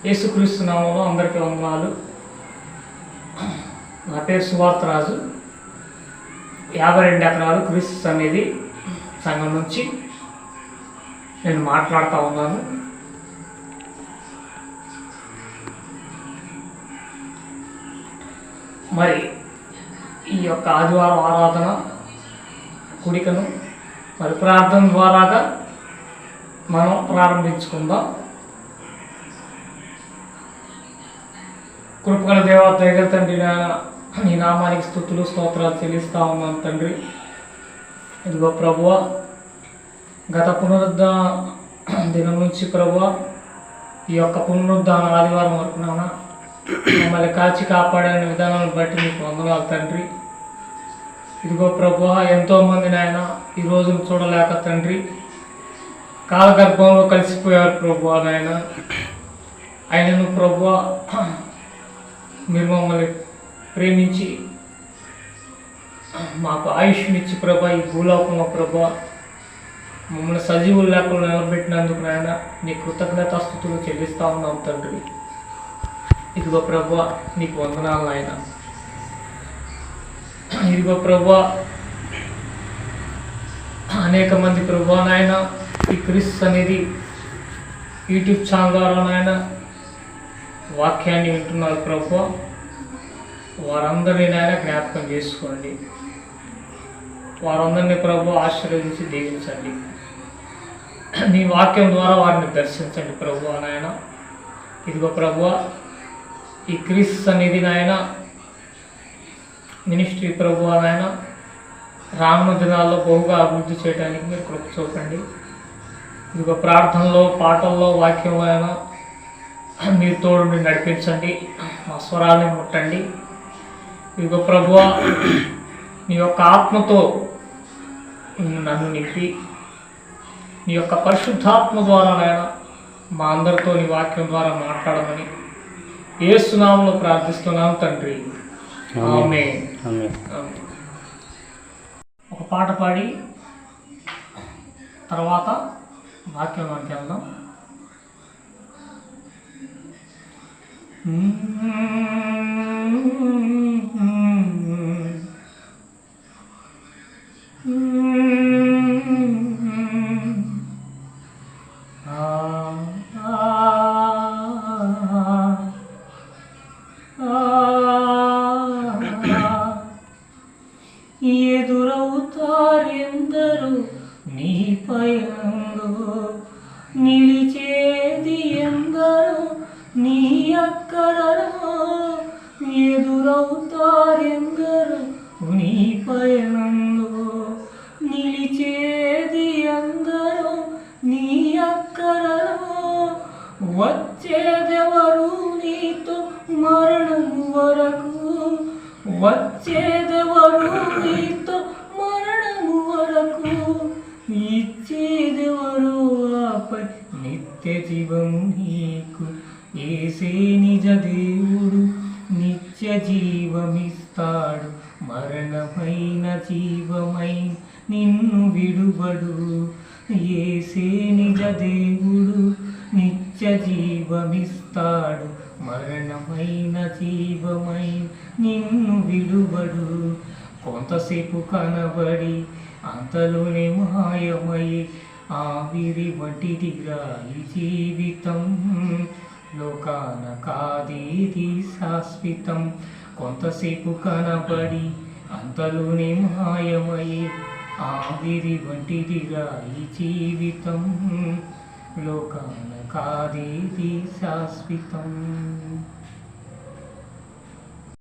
యేసుక్రీస్తు నామంలో అందరికీ వందనాలు. నా పేరు సువార్తరాజు. 52 ఎకరాలు క్రీస్తు సన్నిధి సంఘం నుంచి నేను మాట్లాడుతూ ఉన్నాను. మరి ఈ యొక్క ఆదివారం ఆరాధన కుడికను మరి ప్రార్థన ద్వారాగా మనం ప్రారంభించుకుందాం. కృపగల దేవా, దయగల తండ్రి, నీ నామానికి స్తుతులు స్తోత్రాలు చెల్లిస్తూ ఉన్నాను తండ్రి. ఇదిగో ప్రభువా, గత పునరుద్ధాన దినం నుంచి ప్రభువా ఈ యొక్క పునరుద్ధాన ఆదివారం వరకు నాన్న మమ్మల్ని కాచి కాపాడిన విధానాలను బట్టి నీకు వందనాలు తండ్రి. ఇదిగో ప్రభువా, ఎంతోమంది నాయన ఈ రోజును చూడలేక తండ్రి కాలగర్భంలో కలిసిపోయారు ప్రభువా నాయన. ఆయనను ప్రభువా మీరు మమ్మల్ని ప్రేమించి మాకు ఆయుష్నిచ్చి ప్రభా ఈ భూలోకంలో ప్రభా మమ్మల్ని సజీవులు లేకుండా నిలబెట్టినందుకు నాయన నీ కృతజ్ఞతాస్తుతులు చెల్లిస్తూ ఉన్నాం తండ్రి. ఇదిగో ప్రభా నీకు వందనాలు నాయన. ఇదిగో ప్రభా అనేక మంది ప్రభా నాయన ఈ క్రీస్తు అనేది యూట్యూబ్ ఛానల్ ద్వారా నాయన వాక్యాన్ని వింటున్నారు ప్రభువా. వారందరినీ నాయన జ్ఞాపకం చేసుకోండి. వారందరినీ ప్రభువా ఆశీర్వదించి దీవించండి. నీ వాక్యం ద్వారా వారిని దర్శించండి ప్రభువా నాయన. ఇదిగో ప్రభువా ఈ క్రీస్తు అనేది నాయన మినిస్ట్రీ ప్రభువా నాయన రానున్న దినాల్లో బహుగా అభివృద్ధి చేయడానికి మీరు కృప చూపండి. ఇదిగో ప్రార్థనలో పాటల్లో వాక్యం అయినా మీరు తోడుని నడిపించండి. మా స్వరాన్ని ముట్టండి. ఇదిగో ప్రభువా నీ యొక్క ఆత్మతో నన్ను నింపి నీ యొక్క పరిశుద్ధాత్మ ద్వారా నాయన మా అందరితో నీ వాక్యం ద్వారా మాట్లాడమని యేసు నామములో ప్రార్థిస్తున్నాను తండ్రి. ఆమేన్. ఒక పాట పాడి తర్వాత వాక్యంలోకి వెళ్దాం. ఎదురవుతారెందరూ నీ పయనంలో, నిలిచేది ఎందరూ నీ అక్కరలో. ఎదురవుతారెందరూ నీ పయనంలో, నిలిచేది ఎందరూ నీ అక్కరలో. వచ్చేదెవరు నీతో మరణము వరకు, వచ్చేదెవరు నీతో మరణము వరకు, ఇచ్చేదెవరు ఆపై నిత్య జీవము నీకు. యేసే నిజ దేవుడు నిత్య జీవమిస్తాడు, మరణమైన జీవమై నిన్ను విడువడు. యేసే నిజ దేవుడు నిత్య జీవమిస్తాడు, మరణమైన జీవమై నిన్ను విడువడు. కొంతసేపు కనబడి అంతలోనే మాయమై ఆవిరి వంటిదిగా ఈ జీవితం. లోకాన కాదేది శాశ్వతం, కొంతసేపు కనబడి అంతలోనే మాయమై ఆవిరి వంటిదిగా ఈ జీవితం. లోకాన కాదేది శాశ్వతం.